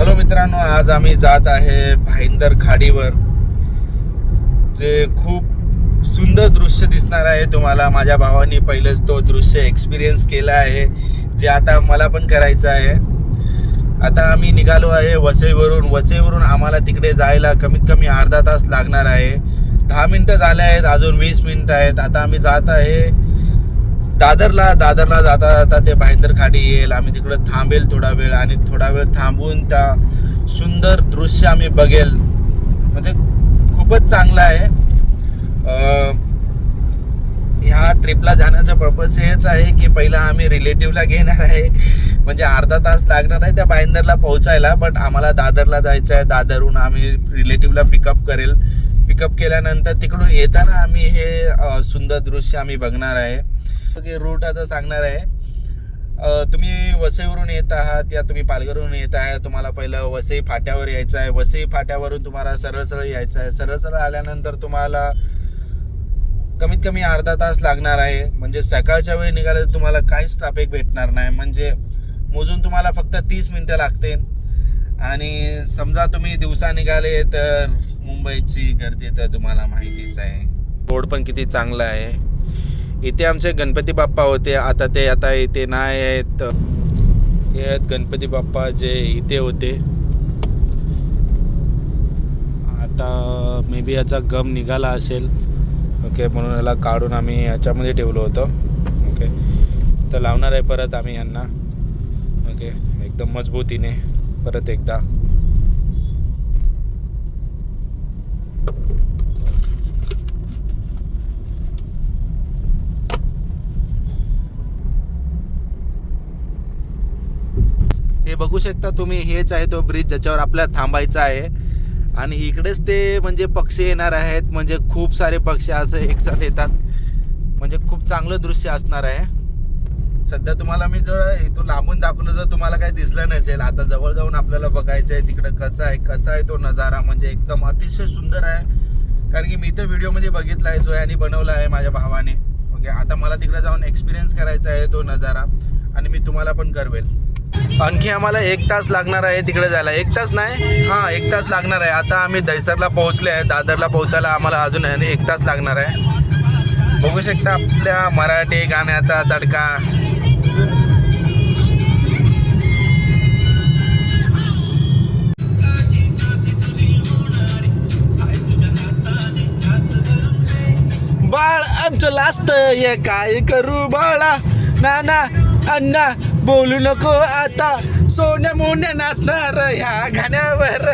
Hello मित्रांनो, आज आम्ही जात आहे भाईंदर खाडीवर. जे खूप सुंदर दृश्य दिसणार आहे तुम्हाला. माझ्या भावाने पहिलेच तो दृश्य एक्सपिरियन्स केला आहे, जे आता मला पण करायचं आहे. आता आम्ही निघालो आहे वसईवरून आम्हाला तिकडे जायला कमीत कमी अर्धा तास लागणार आहे. 10 मिनटं झाले आहेत, अजून 20 मिनटं आहेत. आता आम्ही जात आहे दादरला जाता जाता ते भाईंदर खाडी येईल. आम्ही तिकडे थांबेल थोडा वेळ, आणि थोडा वेळ थांबून त्या सुंदर दृश्य आम्ही बघेल. म्हणजे खूपच चांगलं आहे. ह्या ट्रिपला जाण्याचा पर्पज हेच आहे की पहिला आम्ही रिलेटिव्हला घेणार आहे. म्हणजे अर्धा तास लागणार आहे त्या भाईंदरला पोहोचायला, बट आम्हाला दादरला जायचं आहे. दादरहून आम्ही रिलेटिव्हला पिकअप केल्यानंतर तिकडून येताना आम्ही हे सुंदर दृश्य आम्ही बघणार आहे. रूट आता सांगणार आहे. तुम्ही वसईवरून येत आहात या तुम्ही पालघरवरून येत आहे, तुम्हाला पहिलं वसई फाट्यावर यायचं आहे. वसई फाट्यावरून तुम्हाला सरळ यायचं आहे. सरळ आल्यानंतर तुम्हाला कमीत कमी अर्धा तास लागणार आहे. म्हणजे सकाळच्या वेळी निघाले तर तुम्हाला काहीच ट्रॅफिक भेटणार नाही. म्हणजे मोजून तुम्हाला फक्त 30 मिनटं लागतील. आणि समजा तुम्ही दिवसा निघाले तर मुंबईची गर्दी तर तुम्हाला माहितीच आहे. रोड पण किती चांगला आहे. इथे आमचे गणपती बाप्पा होते, आता इथे नाही आहेत. हे आहेत गणपती बाप्पा जे इथे होते. आता मे बी याचा गम निघाला असेल. ओके, म्हणून याला काढून आम्ही याच्यामध्ये ठेवलं होतं. ओके, तर लावणार आहे परत आम्ही यांना. ओके, एकदम मजबूतीने परत एकदा. हे बघू शकता तुम्ही, हेच आहे तो ब्रिज ज्याच्यावर आपल्याला थांबायचं आहे. आणि इकडेच ते म्हणजे पक्षी येणार आहेत. म्हणजे खूप सारे पक्षी असं एकसाथ येतात. म्हणजे खूप चांगलं दृश्य असणार आहे. सध्या तुम्हाला मी जर इथून लांबून दाखवलं जर तुम्हाला काही दिसलं नसेल, आता जवळ जाऊन आपल्याला बघायचं आहे तिकडं कसा आहे तो नजारा. म्हणजे एकदम अतिशय सुंदर आहे. कारण की मी तर व्हिडिओमध्ये बघितला आहे, जो याने बनवला आहे माझ्या भावाने. ओके, आता मला तिकडे जाऊन एक्सपिरियन्स करायचा आहे तो नजारा, आणि मी तुम्हाला पण करवेल. आणखी आम्हाला 1 तास लागणार आहे तिकडे जायला. 1 तास नाही, 1 तास लागणार आहे. आता आम्ही दहिसरला पोहोचले आहे. दादरला पोहोचायला आम्हाला अजून 1 तास लागणार आहे. बघू शकता आपल्या मराठी गाण्याचा तडका. बाळ आमचं लास्ट ये काय करू बाळा, नाना अण्णा बोलू नको आता, सोन्या मोन्या नाचणार ह्या गाण्यावर.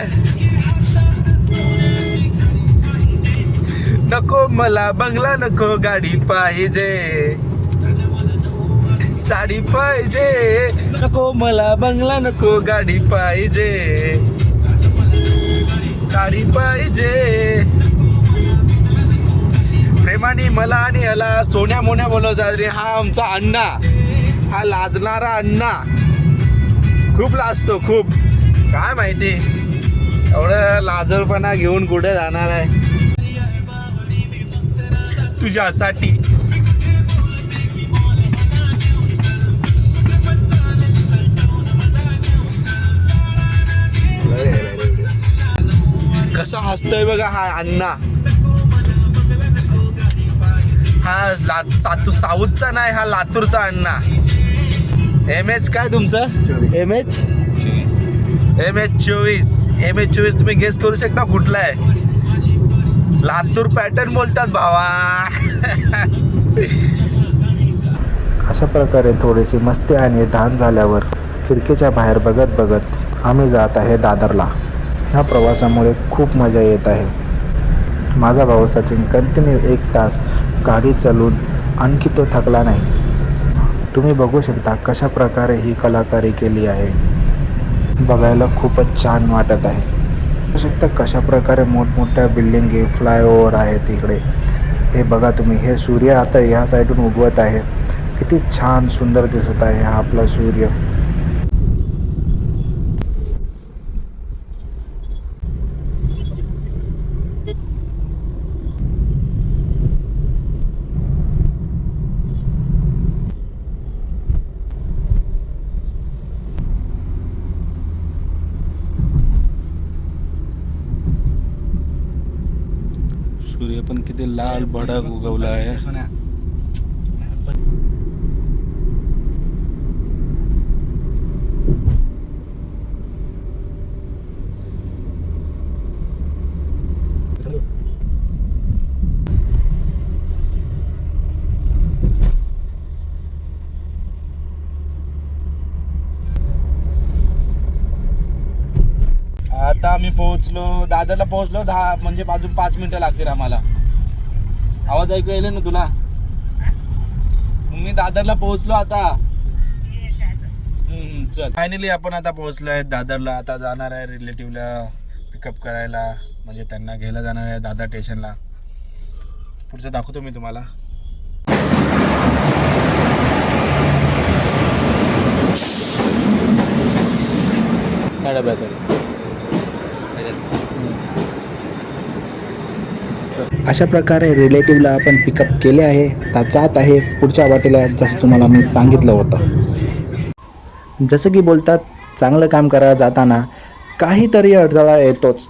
नको मला बंगला नको, गाडी पाहिजे, साडी पाहिजे. नको मला बंगला नको, गाडी पाहिजे, साडी पाहिजे. प्रेमाने मला आणि याला सोन्या मोन्या बोलवतात रे. हा आमचा अण्णा, हा लाजणारा अण्णा. खूप लाजतो, खूप. काय माहिती एवढं लाजरपणा घेऊन कुठे जाणार आहे तुझ्यासाठी. कसा हसतोय बघा हा अण्णा. हा साऊथचा नाही, हा लातूरचा अण्णा. MH काय तुमचं? MH 24 तुम्ही गेस करू शकता कुठला आहे? लातूर पॅटर्न बोलतात भावा. अशा प्रकारे थोडीशी मस्ती आणि ढाण झाल्यावर खिडकीच्या बाहेर बघत आम्ही जात आहे दादरला. ह्या प्रवासामुळे खूप मजा येत आहे. माझा भाऊ सचिन कंटिन्यू 1 तास गाडी चालवून आणखी तो थकला नाही. तुम्ही बघू शकता कशा प्रकारे ही कलाकारी केली आहे. बघायला खूपच छान वाटत आहे. बघू शकता कशा प्रकारे मोठमोठ्या बिल्डिंग फ्लायओव्हर आहेत इकडे. हे बघा तुम्ही, हे सूर्य आता ह्या साईडून उगवत आहे. किती छान सुंदर दिसत आहे हा आपला सूर्य. सूर्य पण किती लाल भडक उगवला आहे. आता आम्ही पोहोचलो दादरला पोहोचलो. 10 म्हणजे अजून 5 मिनिटं लागतील आम्हाला. आवाज ऐकू येईल ना तुला? मग मी दादरला पोहोचलो आता. चल फायनली आपण आता पोहोचलो आहे दादरला. आता जाणार आहे रिलेटिव्हला पिकअप करायला, म्हणजे त्यांना घ्यायला जाणार आहे दादर स्टेशनला. पुढचं दाखवतो मी तुम्हाला. काय डब्यात आहे? अशा प्रकारे रिलेटिव्हला आपण पिकअप केले आहे. आता जात आहे पुढच्या वाटेला, जसं तुम्हाला मी सांगितलं होतं. जसं की बोलतात, चांगलं काम करायला जाताना काहीतरी अडथळा येतोच.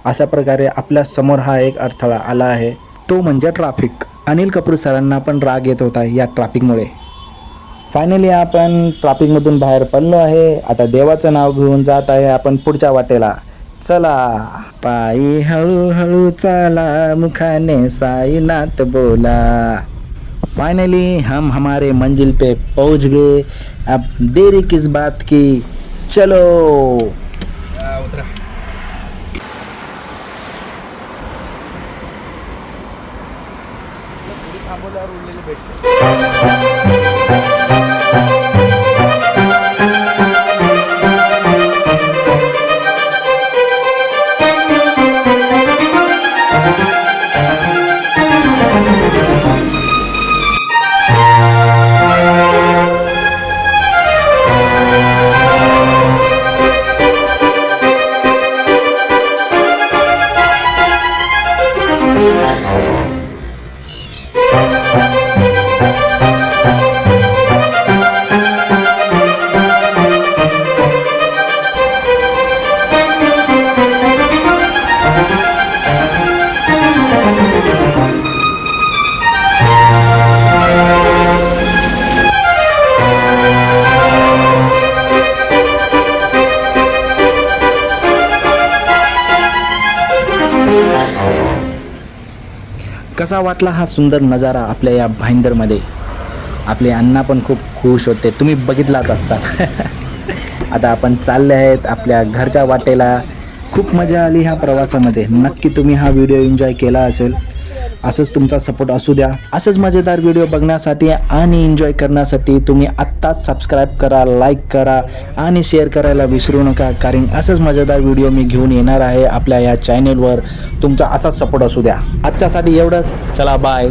अशा प्रकारे आपल्या समोर हा एक अडथळा आला आहे, तो म्हणजे ट्रॅफिक. अनिल कपूर सरांना पण राग येत होता या ट्रॅफिकमुळे. फायनली आपण ट्रॅफिकमधून बाहेर पडलो आहे. आता देवाचं नाव घेऊन जात आहे आपण पुढच्या वाटेला. चला पायी हळूहळू चाला, मुखाने साईनाथ बोला. फाइनली हम हमारे मंजिल पे पहुंच गए. अब देरी किस बात की, चलो. उतरा. थांबवल्यावर उरलेले भेटते. कसा वाटला हा सुंदर नजारा आपल्या या भाईंदरमध्ये? आपले अण्णा पण खूप खुश होते, तुम्ही बघितलाच असाल. आता आपण चालले आहेत आपल्या घरच्या वाटेला. खूप मजा आली ह्या प्रवासामध्ये. नक्की तुम्ही हा व्हिडिओ एन्जॉय केला असेल. असंच तुमचा सपोर्ट असू द्या. असंच मजेदार व्हिडिओ बघण्यासाठी आणि एन्जॉय करण्यासाठी तुम्ही आत्ताच सबस्क्राईब करा, लाईक करा आणि शेअर करायला विसरू नका. कारण असंच मजेदार व्हिडिओ मी घेऊन येणार आहे आपल्या या चॅनेलवर. तुमचा असाच सपोर्ट असू द्या. आजच्यासाठी एवढंच. चला बाय.